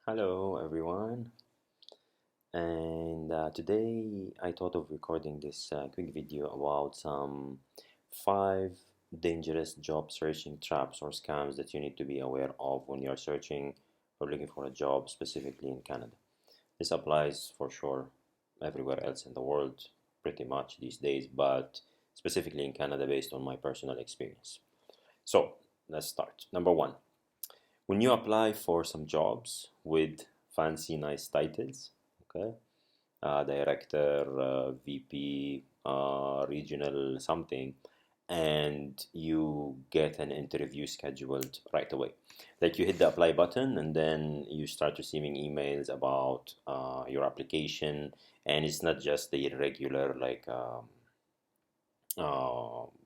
Hello everyone, and today I thought of recording this quick video about some 5 dangerous job searching traps or scams that you need to be aware of when you're searching or looking for a job, specifically in Canada. This applies for sure everywhere else in the world, pretty much these days, but specifically in Canada based on my personal experience. So let's start. Number one, when you apply for some jobs with fancy, nice titles, okay, director, VP, regional something, and you get an interview scheduled right away. Like you hit the apply button and then you start receiving emails about your application, and it's not just the irregular like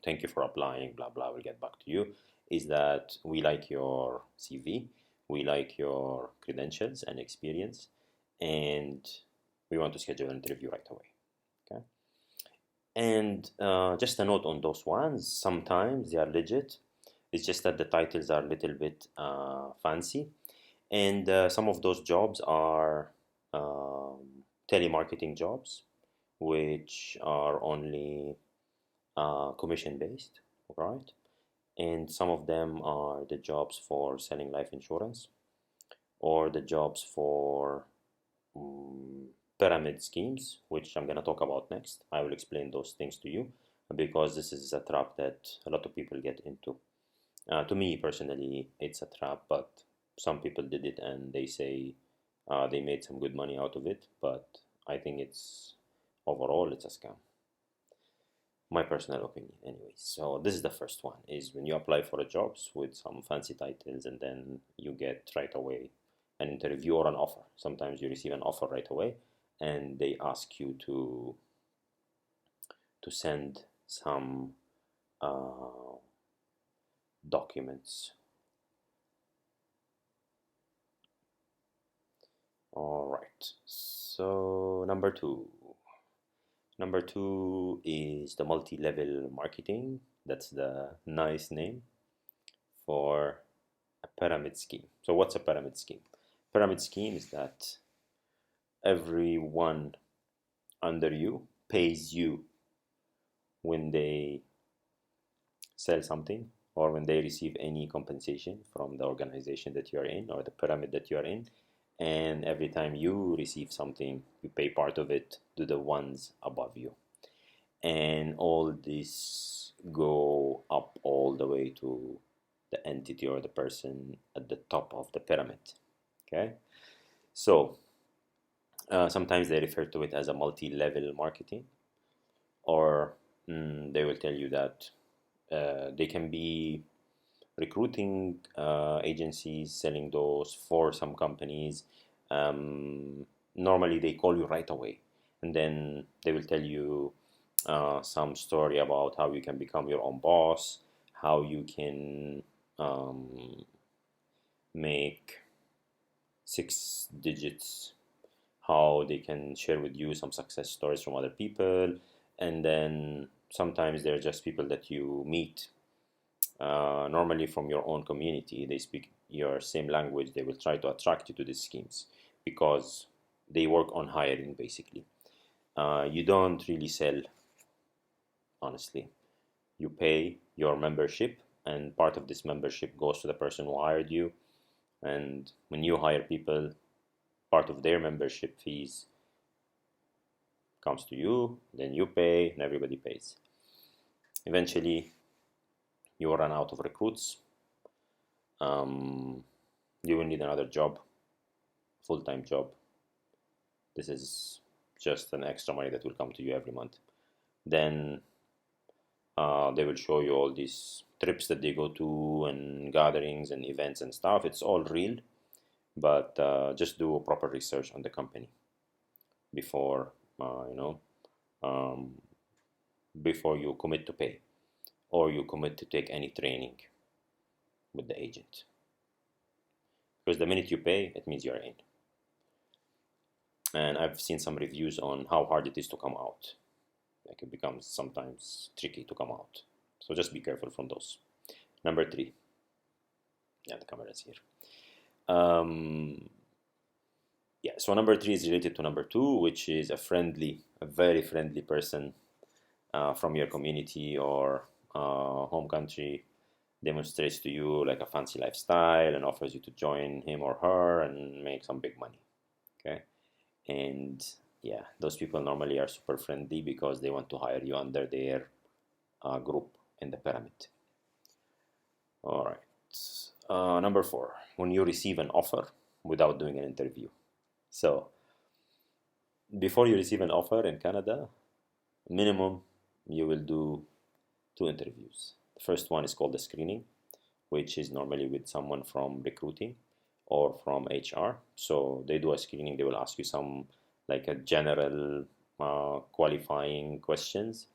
thank you for applying, blah blah, we'll get back to you. Is that we like your CV, we like your credentials and experience, and we want to schedule an interview right away. Okay. And just a note on those ones, sometimes they are legit. It's just that the titles are a little bit fancy. And some of those jobs are telemarketing jobs, which are only commission based, right? And some of them are the jobs for selling life insurance or the jobs for um, pyramid schemes, which I'm going to talk about next. I will explain those things to you because this is a trap that a lot of people get into. To me personally, it's a trap, but some people did it and they say they made some good money out of it, but I think it's overall it's a scam. My personal opinion anyways. So this is the first one, is when you apply for a jobs with some fancy titles and then you get right away an interview or an offer. Sometimes you receive an offer right away and they ask you to send some uh, documents. All right, so number two is the multi-level marketing. That's the nice name for a pyramid scheme. So what's a pyramid scheme? Pyramid scheme is that everyone under you pays you when they sell something or when they receive any compensation from the organization that you are in or the pyramid that you are in. And every time you receive something, you pay part of it to the ones above you. And all this go up all the way to the entity or the person at the top of the pyramid. Okay, so sometimes they refer to it as a multi-level marketing, or they will tell you that they can be recruiting agencies selling those for some companies. Normally they call you right away and then they will tell you some story about how you can become your own boss, how you can make 6 digits, how they can share with you some success stories from other people. And then sometimes they're just people that you meet, normally from your own community. They speak your same language. They will try to attract you to these schemes because they work on hiring basically. You don't really sell, honestly. You pay your membership, and part of this membership goes to the person who hired you. And when you hire people, part of their membership fees comes to you, then you pay, and everybody pays. Eventually, you will run out of recruits. You will need another job, full-time job. This is just an extra money that will come to you every month. Then they will show you all these trips that they go to and gatherings and events and stuff. It's all real, but just do a proper research on the company before um, before you commit to pay or you commit to take any training with the agent. Because the minute you pay, it means you're in. And I've seen some reviews on how hard it is to come out. Like it becomes sometimes tricky to come out. So just be careful from those. Number three. Yeah, the camera is here. So number 3 is related to number 2, which is a very friendly person from your community or home country demonstrates to you like a fancy lifestyle and offers you to join him or her and make some big money. Okay, and yeah, those people normally are super friendly because they want to hire you under their group in the pyramid. All right. Number 4, when you receive an offer without doing an interview. So before you receive an offer in Canada, minimum you will do 2 interviews. The first one is called the screening, which is normally with someone from recruiting or from HR. So they do a screening. They will ask you some like a general qualifying questions,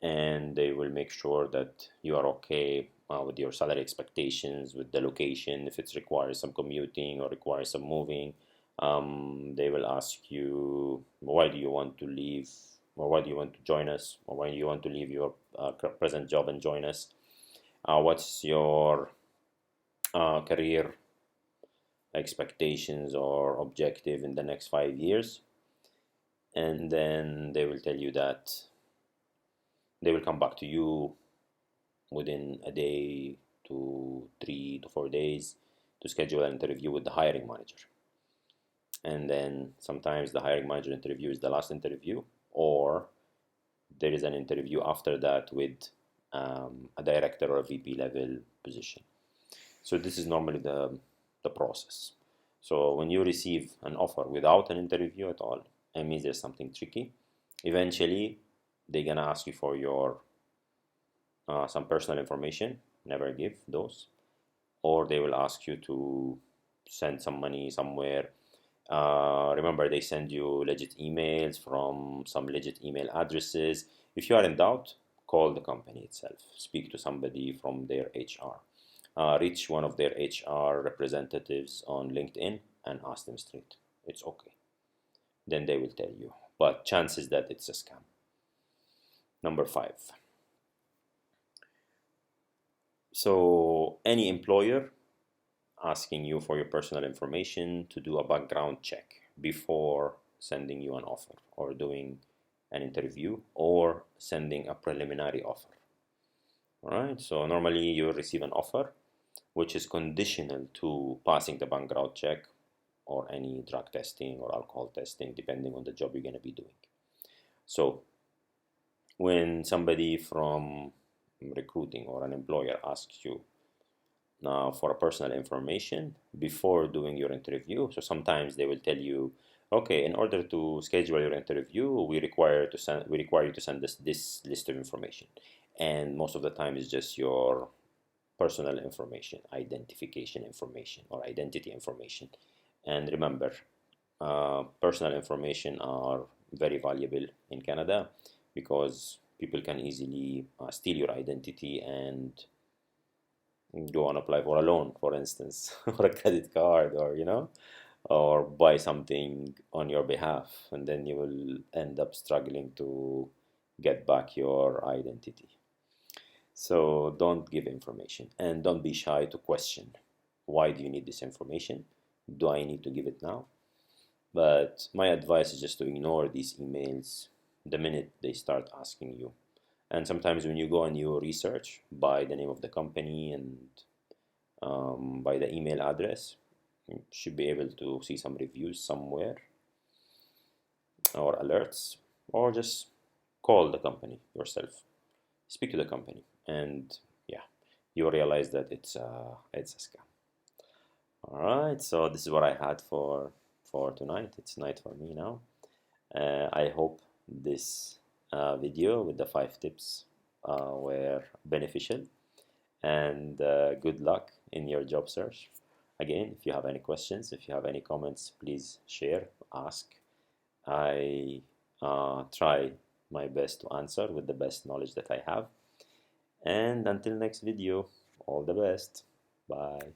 and they will make sure that you are okay with your salary expectations, with the location, if it requires some commuting or requires some moving. They will ask you, why do you want to leave, or why do you want to join us, or why do you want to leave your present job and join us? What's your career expectations or objective in the next 5 years? And then they will tell you that they will come back to you within a day to 3 to 4 days to schedule an interview with the hiring manager. And then sometimes the hiring manager interview is the last interview, or there is an interview after that with a director or a VP level position. So this is normally the process. So when you receive an offer without an interview at all, it means there's something tricky. Eventually, they're gonna ask you for your some personal information. Never give those. Or they will ask you to send some money somewhere. Remember, they send you legit emails from some legit email addresses. If you are in doubt, call the company itself. Speak to somebody from their HR. Reach one of their HR representatives on LinkedIn and ask them straight. It's okay. Then they will tell you. But chances that it's a scam. Number 5. So any employer asking you for your personal information to do a background check before sending you an offer or doing an interview or sending a preliminary offer. All right, so normally you will receive an offer which is conditional to passing the background check or any drug testing or alcohol testing, depending on the job you're going to be doing. So when somebody from recruiting or an employer asks you for a personal information before doing your interview, so sometimes they will tell you, okay, in order to schedule your interview, we require you to send us this list of information, and most of the time it's just your personal information, identification information, or identity information. And remember, personal information are very valuable in Canada because people can easily steal your identity and go and apply for a loan, for instance, or a credit card, or or buy something on your behalf, and then you will end up struggling to get back your identity. So don't give information, and don't be shy to question, why do you need this information? Do I need to give it now? But my advice is just to ignore these emails the minute they start asking you. And sometimes when you go and you research by the name of the company and by the email address, you should be able to see some reviews somewhere or alerts, or just call the company yourself. Speak to the company, and yeah, you realize that it's a scam. All right, so this is what I had for tonight. It's night for me now. I hope this video with the 5 tips were beneficial, and good luck in your job search. Again, if you have any questions, if you have any comments, please share, ask. I try my best to answer with the best knowledge that I have. And until next video, all the best. Bye.